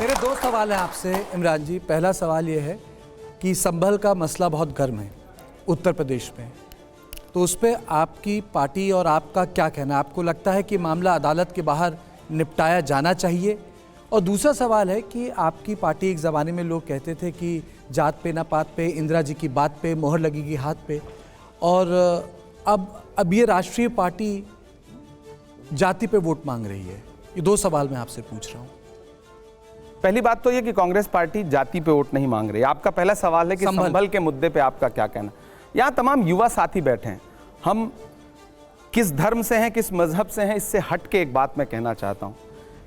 मेरे दो सवाल हैं आपसे इमरान जी। पहला सवाल ये है कि संभल का मसला बहुत गर्म है उत्तर प्रदेश में, तो उस पर आपकी पार्टी और आपका क्या कहना है? आपको लगता है कि मामला अदालत के बाहर निपटाया जाना चाहिए? और दूसरा सवाल है कि आपकी पार्टी एक ज़माने में लोग कहते थे कि जात पे ना पात पे, इंदिरा जी की बात पे मोहर लगेगी हाथ पे, और अब ये राष्ट्रीय पार्टी जाति पे वोट मांग रही है। ये दो सवाल मैं आपसे पूछ रहा हूँ। पहली बात तो ये कि कांग्रेस पार्टी जाति पे वोट नहीं मांग रही। आपका पहला सवाल है कि संभल के मुद्दे पे आपका क्या कहना। यहाँ तमाम युवा साथी बैठे हैं, हम किस धर्म से हैं, किस मजहब से हैं, इससे हट के एक बात मैं कहना चाहता हूँ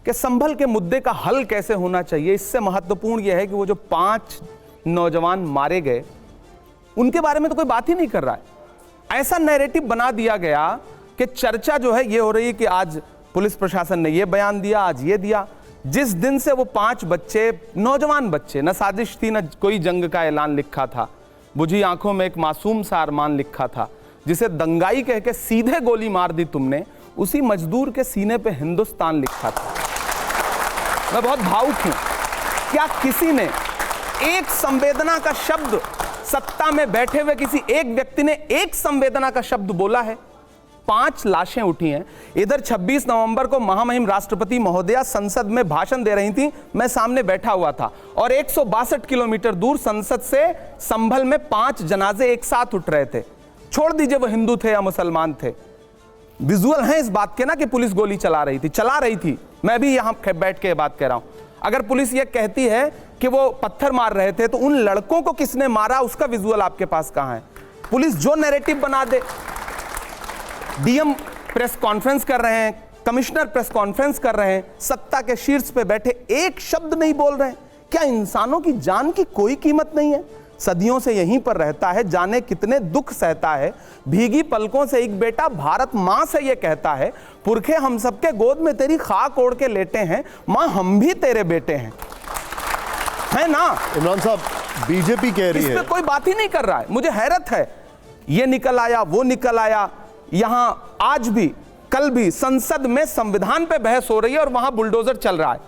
कि संभल के मुद्दे का हल कैसे होना चाहिए। इससे महत्वपूर्ण यह है कि वो जो 5 नौजवान मारे गए उनके बारे में तो कोई बात ही नहीं कर रहा है। ऐसा नैरेटिव बना दिया गया कि चर्चा जो है ये हो रही है कि आज पुलिस प्रशासन ने ये बयान दिया, आज ये दिया। जिस दिन से वो 5 बच्चे, नौजवान बच्चे, न साजिश थी न कोई जंग का ऐलान लिखा था, बुझी आंखों में एक मासूम सा अरमान लिखा था, जिसे दंगाई कह के सीधे गोली मार दी तुमने, उसी मजदूर के सीने पे हिंदुस्तान लिखा था। मैं बहुत भावुक हूं। क्या किसी ने एक संवेदना का शब्द, सत्ता में बैठे हुए किसी एक व्यक्ति ने एक संवेदना का शब्द बोला है? 5 लाशें उठी हैं। इधर 26 नवंबर को महामहिम राष्ट्रपति महोदया संसद में भाषण दे रही थी, मैं सामने बैठा हुआ था, और 162 किलोमीटर दूर संसद से संभल में 5 जनाजे एक साथ उठ रहे थे। छोड़ दीजिए वो हिंदू थे या मुसलमान थे, विजुअल हैं इस बात के ना कि पुलिस गोली चला रही थी। मैं भी यहां बैठ के बात कह रहा हूं। अगर पुलिस ये कहती है कि वो पत्थर मार रहे थे, तो उन लड़कों को किसने मारा उसका विजुअल आपके पास कहां है? पुलिस जो नैरेटिव बना दे, डीएम प्रेस कॉन्फ्रेंस कर रहे हैं, कमिश्नर प्रेस कॉन्फ्रेंस कर रहे हैं, सत्ता के शीर्ष पे बैठे एक शब्द नहीं बोल रहे हैं। क्या इंसानों की जान की कोई कीमत नहीं है? सदियों से यहीं पर रहता है, जाने कितने दुख सहता है। भीगी पलकों से एक बेटा भारत मां से ये कहता है, पुरखे हम सबके गोद में तेरी खाक ओढ़ के लेटे हैं, मां हम भी तेरे बेटे हैं, है ना? इमरान साहब, बीजेपी कह रही है, इस पे कोई बात ही नहीं कर रहा है। मुझे हैरत है, ये निकल आया, वो निकल आया। यहां आज भी, कल भी संसद में संविधान पे बहस हो रही है और वहां बुलडोजर चल रहा है।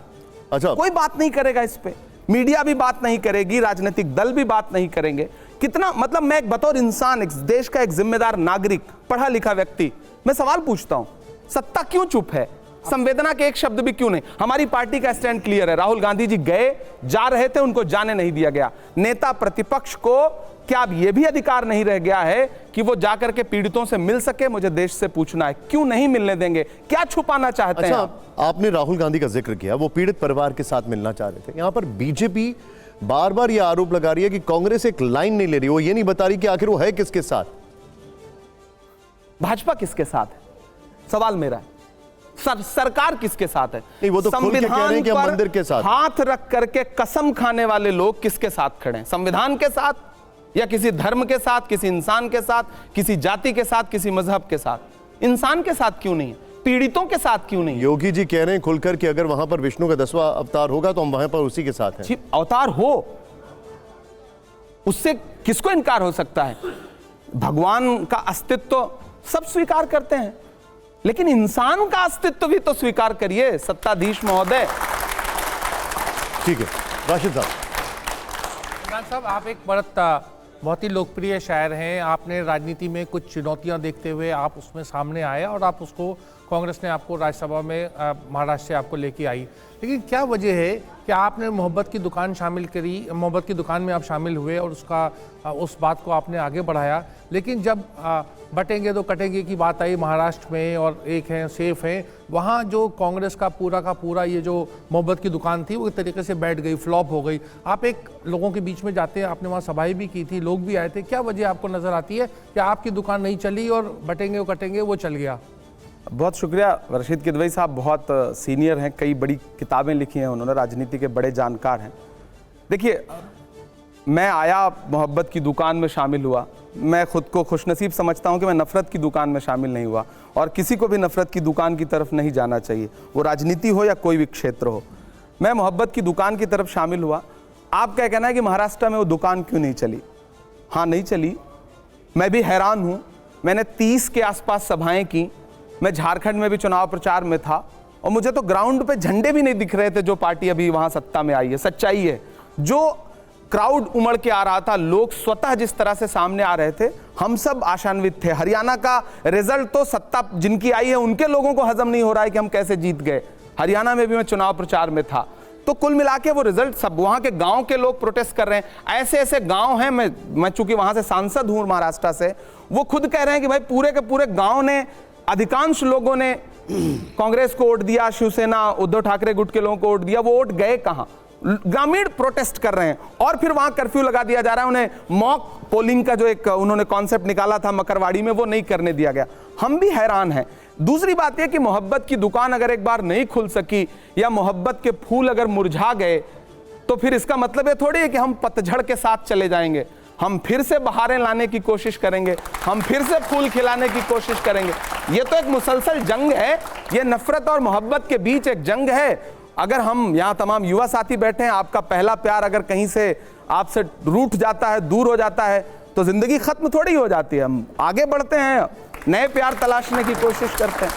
अच्छा, कोई बात नहीं करेगा इस पे, मीडिया भी बात नहीं करेगी, राजनीतिक दल भी बात नहीं करेंगे। कितना, मतलब मैं एक बतौर इंसान, एक देश का एक जिम्मेदार नागरिक, पढ़ा लिखा व्यक्ति, मैं सवाल पूछता हूं, सत्ता क्यों चुप है? संवेदना के एक शब्द भी क्यों नहीं? हमारी पार्टी का स्टैंड क्लियर है। राहुल गांधी जी गए, जा रहे थे, उनको जाने नहीं दिया गया। नेता प्रतिपक्ष को क्या अब यह भी अधिकार नहीं रह गया है कि वो जाकर के पीड़ितों से मिल सके? मुझे देश से पूछना है, क्यों नहीं मिलने देंगे? क्या छुपाना चाहते हैं? आपने राहुल गांधी का जिक्र किया, वो पीड़ित परिवार के साथ मिलना चाह रहे थे। यहां पर बीजेपी बार बार यह आरोप लगा रही है कि कांग्रेस एक लाइन नहीं ले रही, वो ये नहीं बता रही कि आखिर वो है किसके साथ। भाजपा किसके साथ है, सवाल मेरा है। सरकार किसके साथ है? नहीं, वो तो खुल के कह रहे हैं कि हम मंदिर के साथ। हाथ रख करके कसम खाने वाले लोग किसके साथ खड़े हैं? संविधान के साथ, या किसी धर्म के साथ, किसी इंसान के साथ, किसी जाति के साथ, किसी मजहब के साथ? इंसान के साथ क्यों नहीं? पीड़ितों के साथ क्यों नहीं? योगी जी कह रहे हैं खुलकर कि अगर वहां पर विष्णु का 10वां अवतार होगा तो हम वहां पर उसी के साथ हैं। अवतार हो, उससे किसको इनकार हो सकता है? भगवान का अस्तित्व सब स्वीकार करते हैं, लेकिन इंसान का अस्तित्व भी तो स्वीकार करिए सत्ताधीश महोदय। ठीक है, राशिद साहब। इमरान साहब, आप एक बहुत ही लोकप्रिय शायर हैं। आपने राजनीति में कुछ चुनौतियां देखते हुए आप उसमें सामने आए और आप उसको, कांग्रेस ने आपको राज्यसभा में महाराष्ट्र से आपको लेके आई। लेकिन क्या वजह है कि आपने मोहब्बत की दुकान शामिल करी, मोहब्बत की दुकान में आप शामिल हुए और उस बात को आपने आगे बढ़ाया, लेकिन जब बटेंगे तो कटेंगे की बात आई महाराष्ट्र में और एक है सेफ है, वहाँ जो कांग्रेस का पूरा ये जो मोहब्बत की दुकान थी वो एक तरीके से बैठ गई, फ्लॉप हो गई। आप एक लोगों के बीच में जाते हैं, आपने वहाँ सभाएं भी की थी, लोग भी आए थे, क्या वजह आपको नज़र आती है कि आपकी दुकान नहीं चली और बटेंगे कटेंगे वो चल गया? बहुत शुक्रिया रशीद किदवई साहब, बहुत सीनियर हैं, कई बड़ी किताबें लिखी हैं उन्होंने, राजनीति के बड़े जानकार हैं। देखिए, मैं आया, मोहब्बत की दुकान में शामिल हुआ। मैं खुद को खुशनसीब समझता हूं कि मैं नफ़रत की दुकान में शामिल नहीं हुआ, और किसी को भी नफ़रत की दुकान की तरफ नहीं जाना चाहिए, वो राजनीति हो या कोई भी क्षेत्र हो। मैं मोहब्बत की दुकान की तरफ शामिल हुआ। आपका कहना है कि महाराष्ट्र में वो दुकान क्यों नहीं चली? हाँ, नहीं चली। मैं भी हैरान हूँ। मैंने 30 के आसपास सभाएं की। मैं झारखंड में भी चुनाव प्रचार में था। और मुझे तो ग्राउंड पे झंडे भी नहीं दिख रहे थे जो पार्टी अभी वहां सत्ता में आई है। सच्चाई है, जो क्राउड उमड़ के आ रहा था, लोग स्वतः जिस तरह से सामने आ रहे थे, हम सब आशान्वित थे। हरियाणा का रिजल्ट तो सत्ता जिनकी आई है उनके लोगों को हजम नहीं हो रहा है कि हम कैसे जीत गए। हरियाणा में भी मैं चुनाव प्रचार में था, तो कुल मिला के वो रिजल्ट सब वहां के गांव के लोग प्रोटेस्ट कर रहे हैं। ऐसे ऐसे गांव हैं, मैं चूंकि वहां से सांसद हूं महाराष्ट्र से, वो खुद कह रहे हैं कि भाई पूरे के पूरे गांव ने, अधिकांश लोगों ने कांग्रेस को वोट दिया, शिवसेना उद्धव ठाकरे गुट के लोगों को वोट दिया, वो वोट गए कहां? ग्रामीण प्रोटेस्ट कर रहे हैं। और फिर वहां कर्फ्यू लगा दिया जा रहा है, उन्हें मॉक पोलिंग का जो एक उन्होंने कॉन्सेप्ट निकाला था मकरवाड़ी में, वो नहीं करने दिया गया। हम भी हैरान हैं। दूसरी बात यह कि मोहब्बत की दुकान अगर एक बार नहीं खुल सकी या मोहब्बत के फूल अगर मुरझा गए, तो फिर इसका मतलब ये थोड़ी है कि हम पतझड़ के साथ चले जाएंगे। हम फिर से बहारें लाने की कोशिश करेंगे, हम फिर से फूल खिलाने की कोशिश करेंगे। ये तो एक मुसलसल जंग है, ये नफरत और मोहब्बत के बीच एक जंग है। अगर हम यहाँ तमाम युवा साथी बैठे हैं, आपका पहला प्यार अगर कहीं से आपसे रूठ जाता है, दूर हो जाता है, तो जिंदगी खत्म थोड़ी हो जाती है। हम आगे बढ़ते हैं, नए प्यार तलाशने की कोशिश करते हैं।